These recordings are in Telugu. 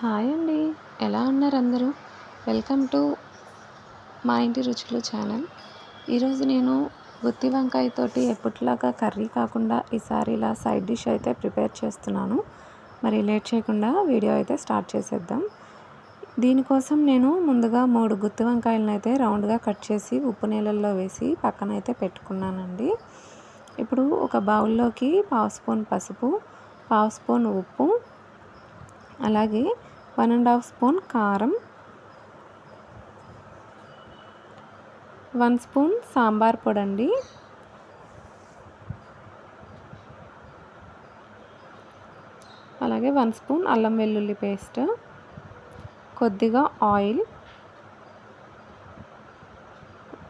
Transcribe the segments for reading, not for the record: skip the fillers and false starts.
హాయ్ అండి. ఎలా ఉన్నారు అందరూ? వెల్కమ్ టు మా ఇంటి రుచులు ఛానల్. ఈరోజు నేను గుత్తి వంకాయతోటి ఎప్పటిలాగా కర్రీ కాకుండా ఈసారి ఇలా సైడ్ డిష్ అయితే ప్రిపేర్ చేస్తున్నాను. మరి లేట్ చేయకుండా వీడియో అయితే స్టార్ట్ చేసేద్దాం. దీనికోసం నేను ముందుగా 3 గుత్తి వంకాయలను అయితే రౌండ్గా కట్ చేసి ఉప్పు నీళ్ళల్లో వేసి పక్కన అయితే పెట్టుకున్నానండి. ఇప్పుడు ఒక బౌల్లోకి 1/2 స్పూన్ పసుపు, 1/2 స్పూన్ ఉప్పు, అలాగే 1½ స్పూన్ కారం, 1 స్పూన్ సాంబార్ పొడి అండి, అలాగే 1 స్పూన్ అల్లం వెల్లుల్లి పేస్ట్, కొద్దిగా ఆయిల్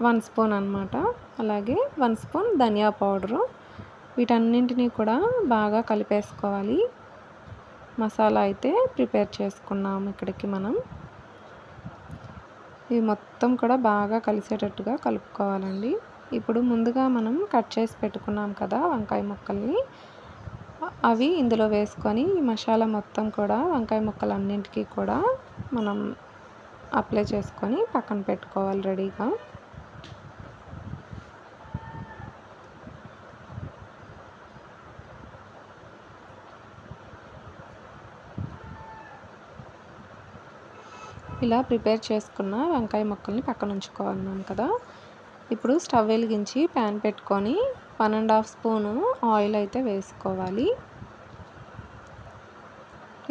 1 స్పూన్ అన్నమాట, అలాగే 1 స్పూన్ ధనియా పౌడరు. వీటన్నింటినీ కూడా బాగా కలిపేసుకోవాలి. మసాలా అయితే ప్రిపేర్ చేసుకున్నాము ఇక్కడికి మనం. ఇవి మొత్తం కూడా బాగా కలిసేటట్టుగా కలుపుకోవాలండి. ఇప్పుడు ముందుగా మనం కట్ చేసి పెట్టుకున్నాం కదా వంకాయ ముక్కల్ని, అవి ఇందులో వేసుకొని ఈ మసాలా మొత్తం కూడా వంకాయ ముక్కలన్నింటికి కూడా మనం అప్లై చేసుకొని పక్కన పెట్టుకోవాలి రెడీగా. ఇలా ప్రిపేర్ చేసుకున్న వంకాయ ముక్కల్ని పక్కన ఉంచుకోవాలన్నాం కదా. ఇప్పుడు స్టవ్ వెలిగించి ప్యాన్ పెట్టుకొని 1½ స్పూను ఆయిల్ అయితే వేసుకోవాలి.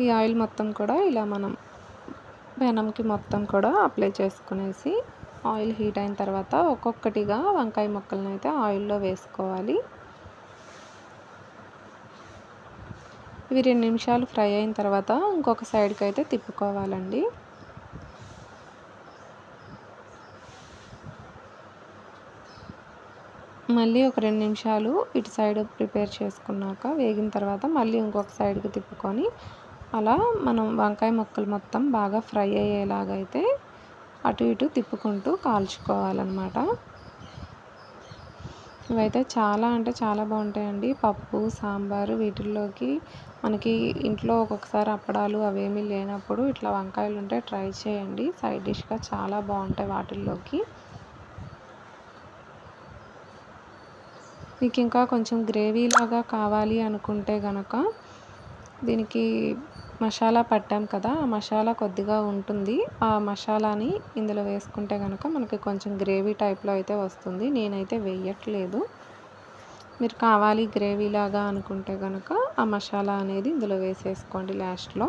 ఈ ఆయిల్ మొత్తం కూడా ఇలా మనం పెనంకి మొత్తం కూడా అప్లై చేసుకునేసి ఆయిల్ హీట్ అయిన తర్వాత ఒక్కొక్కటిగా వంకాయ ముక్కలను అయితే ఆయిల్లో వేసుకోవాలి. ఇవి 2 నిమిషాలు ఫ్రై అయిన తర్వాత ఇంకొక సైడ్కి అయితే తిప్పుకోవాలండి. మళ్ళీ ఒక 2 నిమిషాలు ఇటు సైడ్ ప్రిపేర్ చేసుకున్నాక వేగిన తర్వాత మళ్ళీ ఇంకొక సైడ్కి తిప్పుకొని అలా మనం వంకాయ ముక్కలు మొత్తం బాగా ఫ్రై అయ్యేలాగా అయితే అటు ఇటు తిప్పుకుంటూ కాల్చుకోవాలన్నమాట. ఇవైతే చాలా అంటే చాలా బాగుంటాయండి. పప్పు, సాంబారు వీటిల్లోకి మనకి ఇంట్లో ఒక్కొక్కసారి అప్పడాలు అవేమీ లేనప్పుడు ఇట్లా వంకాయలు ఉంటే ట్రై చేయండి. సైడ్ డిష్గా చాలా బాగుంటాయి వాటిల్లోకి. మీకు ఇంకా కొంచెం గ్రేవీ లాగా కావాలి అనుకుంటే గనక దీనికి మసాలా పట్టాం కదా, ఆ మసాలా కొద్దిగా ఉంటుంది. ఆ మసాలాని ఇందులో వేసుకుంటే కనుక మనకి కొంచెం గ్రేవీ టైప్లో అయితే వస్తుంది. నేనైతే వేయట్లేదు. మీరు కావాలి గ్రేవీ లాగా అనుకుంటే కనుక ఆ మసాలా అనేది ఇందులో వేసేసుకోండి లాస్ట్లో.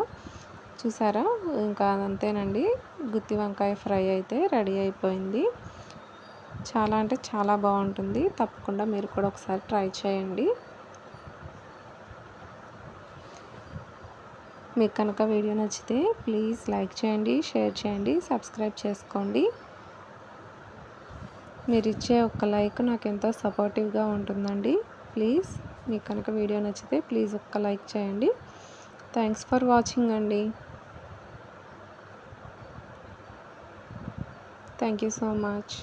చూసారా, ఇంకా అంతేనండి. గుత్తి వంకాయ ఫ్రై అయితే రెడీ అయిపోయింది. చాలా అంటే చాలా బాగుంటుంది. తప్పకుండా మీరు కూడా ఒకసారి ట్రై చేయండి. మీకు కనుక వీడియో నచ్చితే ప్లీజ్ లైక్ చేయండి, షేర్ చేయండి, సబ్స్క్రైబ్ చేసుకోండి. మీరు ఇచ్చే ఒక్క లైక్ నాకు ఎంతో సపోర్టివ్గా ఉంటుందండి. ప్లీజ్ మీకు కనుక వీడియో నచ్చితే ప్లీజ్ ఒక్క లైక్ చేయండి. థ్యాంక్స్ ఫర్ వాచింగ్ అండి. Thank you so much.